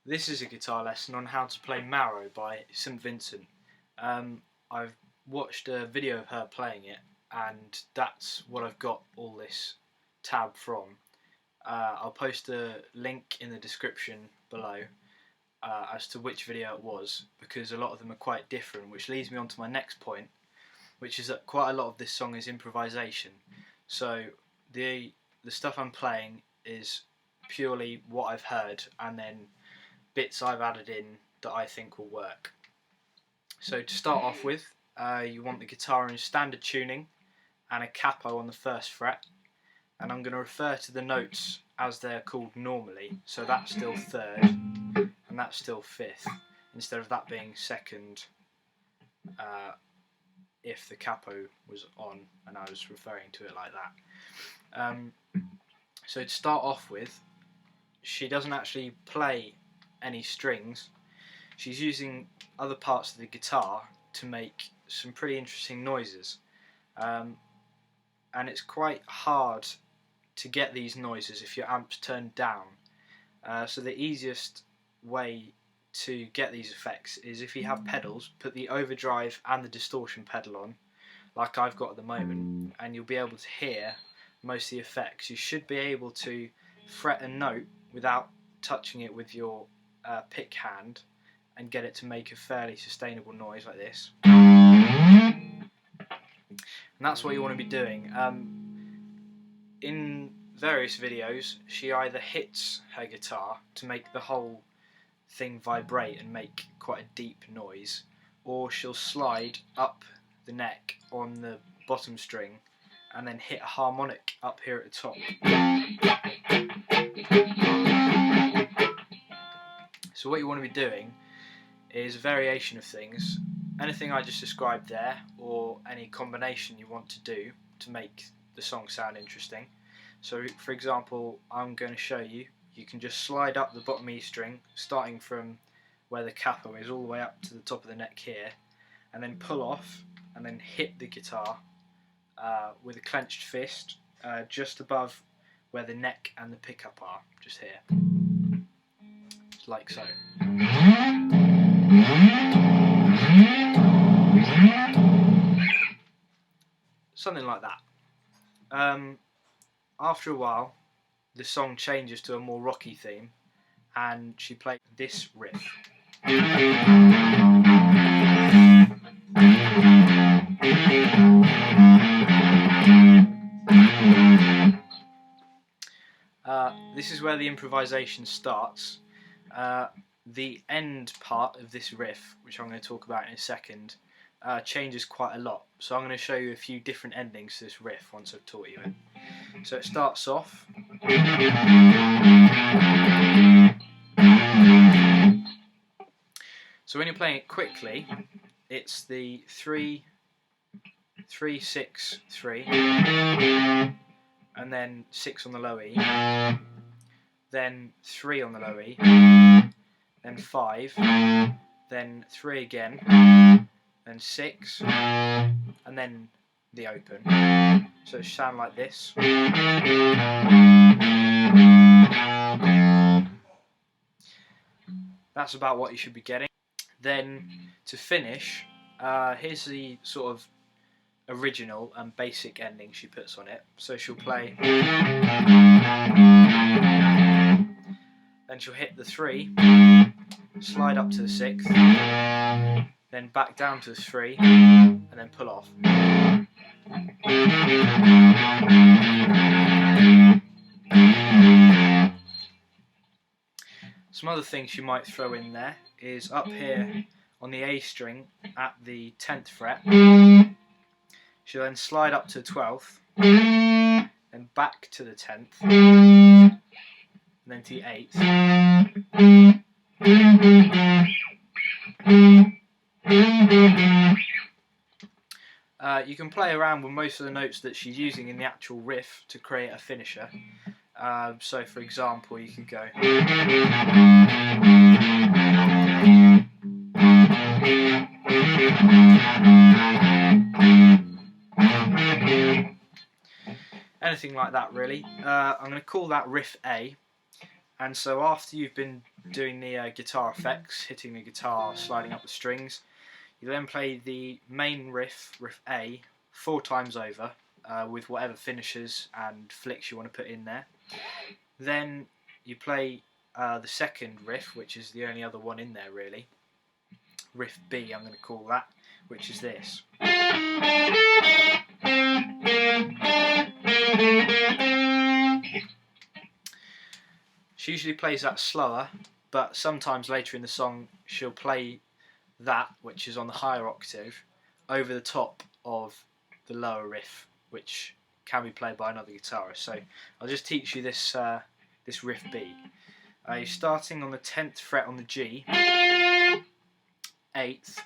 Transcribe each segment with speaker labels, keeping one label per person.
Speaker 1: This is a guitar lesson on how to play Marrow by St Vincent. I've watched a video of her playing it, and that's what I've got all this tab from. I'll post a link in the description below as to which video it was, because a lot of them are quite different, which leads me on to my next point, which is that quite a lot of this song is improvisation. So the stuff I'm playing is purely what I've heard, and then bits I've added in that I think will work. So to start off with, you want the guitar in standard tuning and a capo on the first fret, and I'm going to refer to the notes as they're called normally. So that's still third and that's still fifth, instead of that being second if the capo was on and I was referring to it like that. So to start off with, she doesn't actually play any strings. She's using other parts of the guitar to make some pretty interesting noises, and it's quite hard to get these noises if your amp's turned down. So the easiest way to get these effects is, if you have pedals, put the overdrive and the distortion pedal on, like I've got at the moment, and you'll be able to hear most of the effects. You should be able to fret a note without touching it with your pick hand and get it to make a fairly sustainable noise like this. And that's what you want to be doing. In various videos, she either hits her guitar to make the whole thing vibrate and make quite a deep noise, or she'll slide up the neck on the bottom string and then hit a harmonic up here at the top. So what you want to be doing is a variation of things, anything I just described there, or any combination you want to do to make the song sound interesting. So for example, I'm going to show you, you can just slide up the bottom E string, starting from where the capo is all the way up to the top of the neck here, and then pull off and then hit the guitar with a clenched fist just above where the neck and the pickup are, just here. Like so. Something like that. After a while, the song changes to a more rocky theme, and she plays this riff. This is where the improvisation starts. The end part of this riff, which I'm going to talk about in a second, changes quite a lot. So I'm going to show you a few different endings to this riff once I've taught you it. So it starts off. So when you're playing it quickly, it's the 3, 3, 6, 3, and then 6 on the low E, then 3 on the low E, then 5, then 3 again, then 6, and then the open. So it sounds like this. That's about what you should be getting. Then to finish, here's the sort of original and basic ending she puts on it. So she'll play, then she'll hit the 3, slide up to the 6th, then back down to the 3, and then pull off. Some other things you might throw in there is up here on the A string at the 10th fret, she'll then slide up to the 12th, then back to the 10th, and then to the 8th. You can play around with most of the notes that she's using in the actual riff to create a finisher. So for example, you could go anything like that really. I'm going to call that riff A, And so after you've been doing the guitar effects, hitting the guitar, sliding up the strings, you then play the main riff, riff A, 4 times over with whatever finishes and flicks you want to put in there. Then you play the second riff, which is the only other one in there really, riff B I'm going to call that, which is this. She usually plays that slower, but sometimes later in the song she'll play that, which is on the higher octave, over the top of the lower riff, which can be played by another guitarist. So I'll just teach you this this riff B. You're starting on the 10th fret on the G, 8th,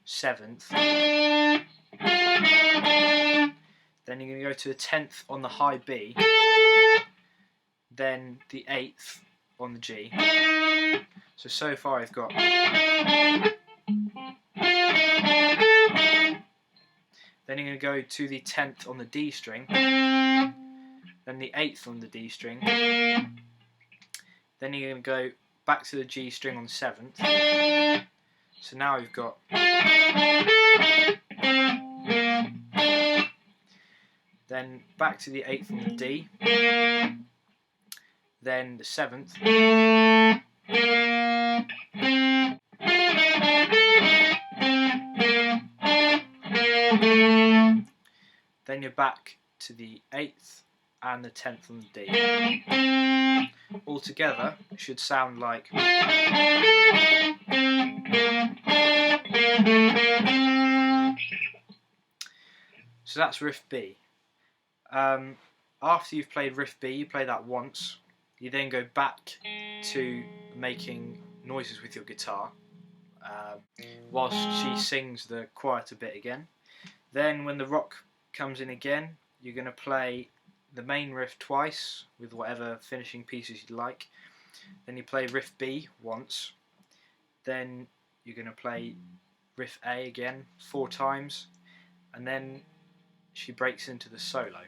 Speaker 1: 7th, then you're going to go to the 10th on the high B, then the 8th on the G. So far I've got. Then you're going to go to the 10th on the D string, then the 8th on the D string, then you're going to go back to the G string on the 7th. So now you've got. Then back to the 8th on the D, then the 7th, then you're back to the 8th and the 10th on the D. Altogether it should sound like. So that's riff B. After you've played riff B, you play that once. You then go back to making noises with your guitar whilst she sings the quieter bit again. Then when the rock comes in again, you're going to play the main riff twice with whatever finishing pieces you like. Then you play riff B once. Then you're going to play riff A again 4 times, and then she breaks into the solo.